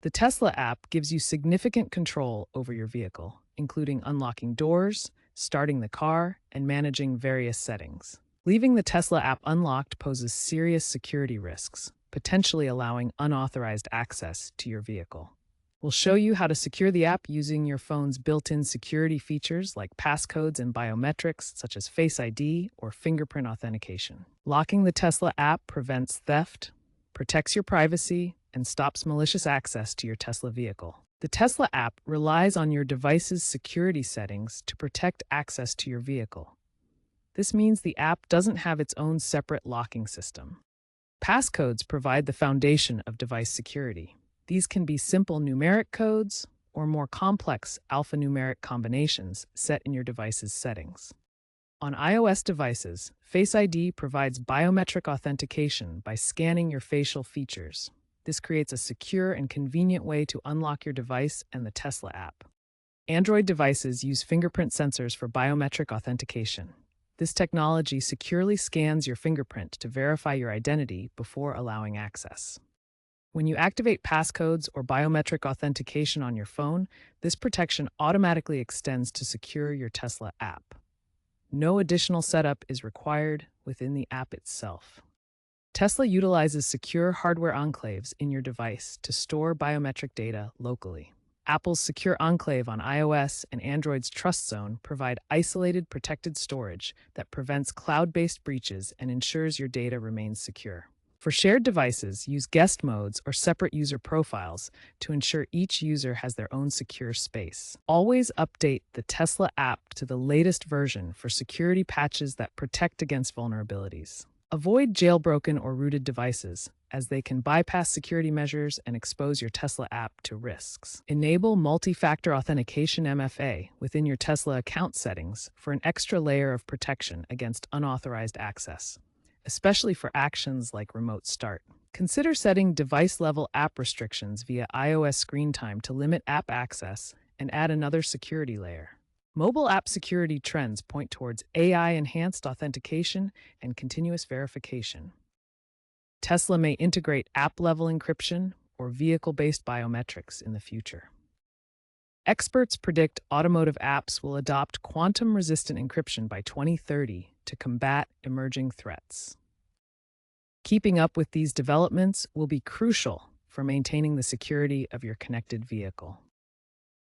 The Tesla app gives you significant control over your vehicle, including unlocking doors, starting the car, and managing various settings. Leaving the Tesla app unlocked poses serious security risks, potentially allowing unauthorized access to your vehicle. We'll show you how to secure the app using your phone's built-in security features like passcodes and biometrics such as Face ID or fingerprint authentication. Locking the Tesla app prevents theft, protects your privacy, and stops malicious access to your Tesla vehicle. The Tesla app relies on your device's security settings to protect access to your vehicle. This means the app doesn't have its own separate locking system. Passcodes provide the foundation of device security. These can be simple numeric codes or more complex alphanumeric combinations set in your device's settings. On iOS devices, Face ID provides biometric authentication by scanning your facial features. This creates a secure and convenient way to unlock your device and the Tesla app. Android devices use fingerprint sensors for biometric authentication. This technology securely scans your fingerprint to verify your identity before allowing access. When you activate passcodes or biometric authentication on your phone, this protection automatically extends to secure your Tesla app. No additional setup is required within the app itself. Tesla utilizes secure hardware enclaves in your device to store biometric data locally. Apple's Secure Enclave on iOS and Android's Trust Zone provide isolated, protected storage that prevents cloud-based breaches and ensures your data remains secure. For shared devices, use guest modes or separate user profiles to ensure each user has their own secure space. Always update the Tesla app to the latest version for security patches that protect against vulnerabilities. Avoid jailbroken or rooted devices, as they can bypass security measures and expose your Tesla app to risks. Enable multi-factor authentication (MFA) within your Tesla account settings for an extra layer of protection against unauthorized access, especially for actions like remote start. Consider setting device-level app restrictions via iOS screen time to limit app access and add another security layer. Mobile app security trends point towards AI-enhanced authentication and continuous verification. Tesla may integrate app-level encryption or vehicle-based biometrics in the future. Experts predict automotive apps will adopt quantum-resistant encryption by 2030 to combat emerging threats. Keeping up with these developments will be crucial for maintaining the security of your connected vehicle.